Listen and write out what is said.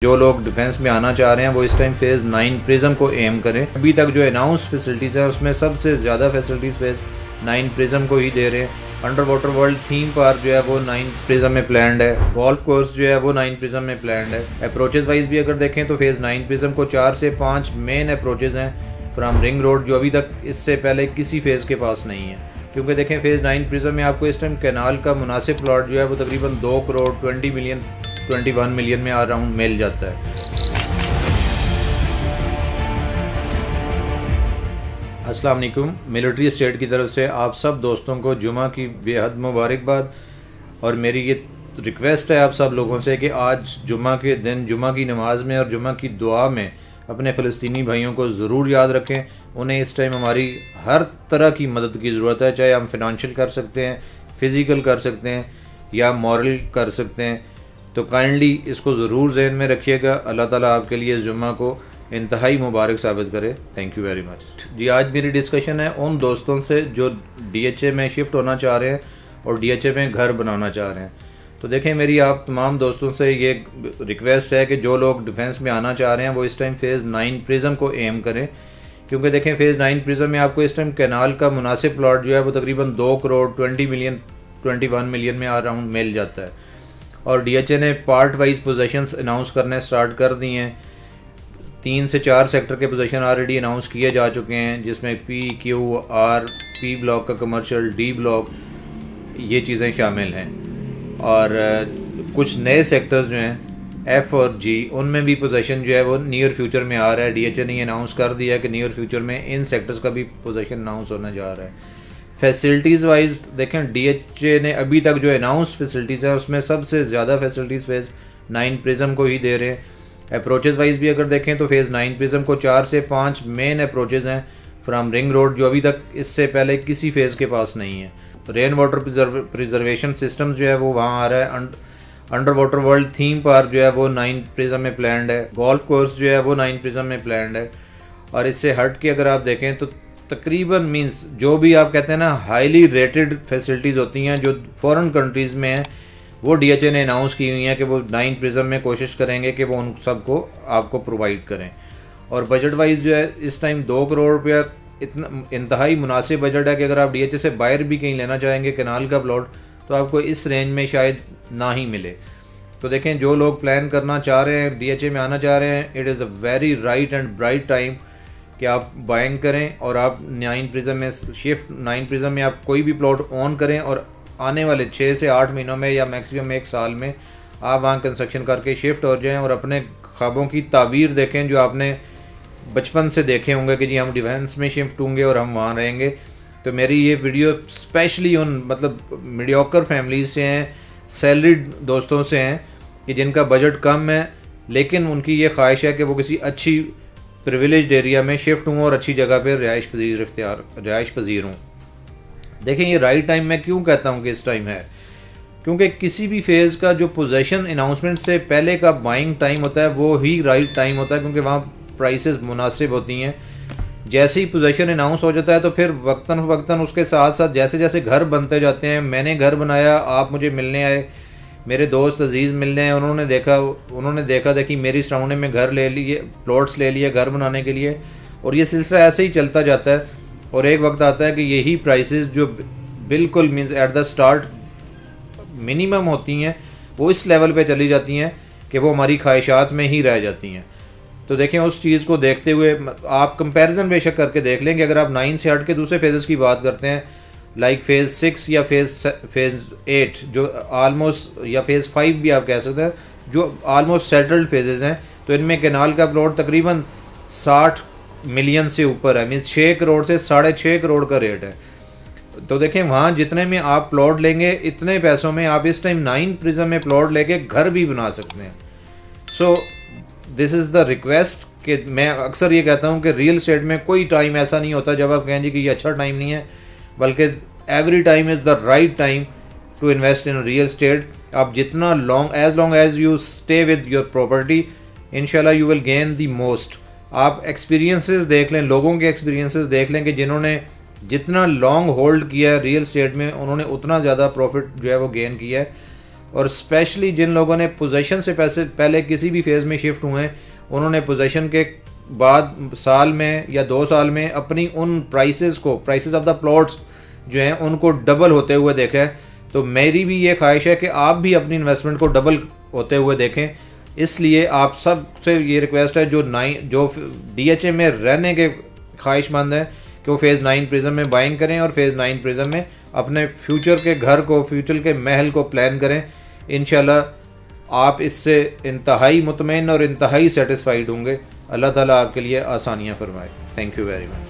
जो लोग डिफेंस में आना चाह रहे हैं वो इस टाइम फेज़ 9 प्रिज्म को एम करें। अभी तक जो अनाउंस फैसिलिटीज़ हैं उसमें सबसे ज़्यादा फैसिलिटीज़ फेज़ 9 प्रिज्म को ही दे रहे हैं। Under water world theme park जो है वो 9 प्रिज्म में प्लान्ड है। गोल्फ कोर्स जो है वो 9 प्रिज्म में प्लान्ड है। अप्रोचेज़ वाइज भी अगर देखें तो फेज़ 9 प्रिज्म को 4 से 5 मेन अप्रोचेज़ हैं फ्राम रिंग रोड, जो अभी तक इससे पहले किसी फेज़ के पास नहीं है। क्योंकि देखें फेज़ 9 प्रिज्म में आपको इस टाइम कैनाल का मुनासिब प्लॉट जो है वो तकरीबन 2 करोड़ 21 मिलियन में अराउंड मिल जाता है। अस्सलाम वालेकुम। मिलिट्री स्टेट की तरफ से आप सब दोस्तों को जुमा की बेहद मुबारकबाद। और मेरी ये रिक्वेस्ट है आप सब लोगों से कि आज जुमा के दिन जुमा की नमाज में और जुमा की दुआ में अपने फ़लस्तीनी भाइयों को ज़रूर याद रखें। उन्हें इस टाइम हमारी हर तरह की मदद की ज़रूरत है, चाहे हम फिनंशियल कर सकते हैं, फ़िज़िकल कर सकते हैं या मॉरल कर सकते हैं। तो काइंडली इसको ज़रूर जहन में रखिएगा। अल्लाह ताला आपके लिए जुम्मा को इंतहाई मुबारक साबित करे। थैंक यू वेरी मच जी। आज मेरी डिस्कशन है उन दोस्तों से जो DHA में शिफ्ट होना चाह रहे हैं और DHA में घर बनाना चाह रहे हैं। तो देखें, मेरी आप तमाम दोस्तों से ये रिक्वेस्ट है कि जो लोग डिफेंस में आना चाह रहे हैं वो इस टाइम फेज़ 9 प्रिज्म को एम करें। क्योंकि देखें फेज़ 9 प्रिज्म में आपको इस टाइम कैनाल का मुनासिब प्लॉट जो है वो तकरीबन 2 करोड़ 21 मिलियन में अराउंड मिल जाता है। और DHA ने पार्ट वाइज पोजीशंस अनाउंस करने स्टार्ट कर दी हैं। 3 से 4 सेक्टर के पोजीशन ऑलरेडी अनाउंस किए जा चुके हैं, जिसमें P, Q, R, P block का कमर्शियल, D ब्लॉक, ये चीज़ें शामिल हैं। और कुछ नए सेक्टर्स जो हैं F और G, उनमें भी पोजीशन जो है वो नियर फ्यूचर में आ रहा है। DHA ने अनाउंस कर दिया है कि नियर फ्यूचर में इन सेक्टर्स का भी पोजीशन अनाउंस होने जा रहा है। फैसिलिटीज़ वाइज देखें, DHA ने अभी तक जो अनाउंस फैसिलिटीज़ हैं उसमें सबसे ज़्यादा फैसिलिटीज़ फेज़ 9 प्रिज्म को ही दे रहे हैं। अप्रोचेज़ वाइज भी अगर देखें तो फेज़ 9 प्रिज्म को 4 से 5 मेन अप्रोचेज़ हैं फ्राम रिंग रोड, जो अभी तक इससे पहले किसी फेज़ के पास नहीं है। रेन वाटर प्रिजर्वेशन सिस्टम जो है वो वहाँ आ रहा है। Under water world theme park जो है वो 9 प्रिज्म में प्लान्ड है। गोल्फ कोर्स जो है वो 9 प्रिज्म में प्लान्ड है। और इससे हट के अगर आप देखें तो तकरीबन मींस जो भी आप कहते हैं ना हाईली रेटेड फैसिलिटीज़ होती हैं जो फॉरेन कंट्रीज़ में हैं, वो DHA ने अनाउंस की हुई हैं कि वो 9 प्रिज्म में कोशिश करेंगे कि वो उन सबको आपको प्रोवाइड करें। और बजट वाइज जो है इस टाइम 2 करोड़ रुपया इतना इंतहाई मुनासिब बजट है कि अगर आप DHA से बाहर भी कहीं लेना चाहेंगे कैनाल का प्लॉट तो आपको इस रेंज में शायद ना ही मिले। तो देखें, जो लोग प्लान करना चाह रहे हैं, DHA में आना चाह रहे हैं, it is a very right and bright time कि आप बाइंग करें और आप 9 प्रिज्म में शिफ्ट 9 प्रिज्म में आप कोई भी प्लॉट ऑन करें और आने वाले 6 से 8 महीनों में या मैक्सिमम 1 साल में आप वहाँ कंस्ट्रक्शन करके शिफ्ट हो जाएं और अपने ख्वाबों की ताबीर देखें जो आपने बचपन से देखे होंगे कि जी हम डिफेंस में शिफ्ट होंगे और हम वहाँ रहेंगे। तो मेरी ये वीडियो स्पेशली उन मतलब मीडियोकर फैमिलीज से हैं, सैलरीड दोस्तों से हैं कि जिनका बजट कम है लेकिन उनकी ये ख्वाहिश है कि वो किसी अच्छी प्रिविलेज्ड एरिया में शिफ्ट हूँ और अच्छी जगह पर रिहाइश पजीर हूँ। देखें, ये राइट टाइम मैं क्यों कहता हूँ कि इस टाइम है, क्योंकि किसी भी फेज़ का जो पोजीशन अनाउंसमेंट से पहले का बाइंग टाइम होता है वो ही राइट टाइम होता है, क्योंकि वहाँ प्राइसेस मुनासिब होती हैं। जैसे ही पोजीशन अनाउंस हो जाता है तो फिर वक्तन उसके साथ साथ जैसे जैसे घर बनते जाते हैं, मैंने घर बनाया, आप मुझे मिलने आए, मेरे दोस्त अजीज़ मिलने हैं, उन्होंने देखा देखी मेरी सराउंडिंग में घर ले लिए, प्लॉट्स ले लिए घर बनाने के लिए, और ये सिलसिला ऐसे ही चलता जाता है। और एक वक्त आता है कि यही प्राइसेस जो बिल्कुल means at the start minimum होती हैं वो इस लेवल पे चली जाती हैं कि वो हमारी ख्वाहिशात में ही रह जाती हैं। तो देखें, उस चीज़ को देखते हुए आप कंपैरिजन बेशक करके देख लेंगे। अगर आप 9 से हट के दूसरे फेजेस की बात करते हैं लाइक फेज़ 6 या फेज़ 8 जो आलमोस्ट, या फेज़ 5 भी आप कह सकते हैं, जो आलमोस्ट सेटल्ड फेजेस हैं, तो इनमें कैनाल का प्लॉट तकरीबन 60 मिलियन से ऊपर है, मीन्स 6 करोड़ से 6.5 करोड़ का रेट है। तो देखें, वहाँ जितने में आप प्लॉट लेंगे इतने पैसों में आप इस टाइम 9 प्रिज्म में प्लॉट लेके घर भी बना सकते हैं। So this is the request कि मैं अक्सर ये कहता हूँ कि रियल एस्टेट में कोई टाइम ऐसा नहीं होता जब आप कहें जी कि ये अच्छा टाइम नहीं है, बल्कि every time is the right time to invest in real estate. आप जितना long as you stay with your property, इंशाल्लाह you will gain the most. आप एक्सपीरियंसेस देख लें, लोगों के एक्सपीरियंसेस देख लें कि जिन्होंने जितना लॉन्ग होल्ड किया है रियल एस्टेट में उन्होंने उतना ज़्यादा प्रॉफिट जो है वो गेन किया है। और स्पेशली जिन लोगों ने पोजीशन से पैसे पहले किसी भी फेज़ में शिफ्ट हुए हैं, उन्होंने पोजीशन के बाद साल में या 2 साल में अपनी उन प्राइसेस ऑफ द प्लॉट्स जो हैं उनको डबल होते हुए देखा है। तो मेरी भी ये ख्वाहिश है कि आप भी अपनी इन्वेस्टमेंट को डबल होते हुए देखें। इसलिए आप सब से ये रिक्वेस्ट है जो DHA में रहने के ख्वाहिशमंद हैं कि वो फेज़ 9 प्रिज्म में बाइंग करें और फेज़ 9 प्रिज्म में अपने फ्यूचर के घर को, फ्यूचर के महल को प्लान करें। इंशाल्लाह आप इससे इंतहाई मुतमईन और इंतहाई सेटिस्फाइड होंगे। अल्लाह ताला आपके लिए आसानियाँ फरमाए। Thank you very much.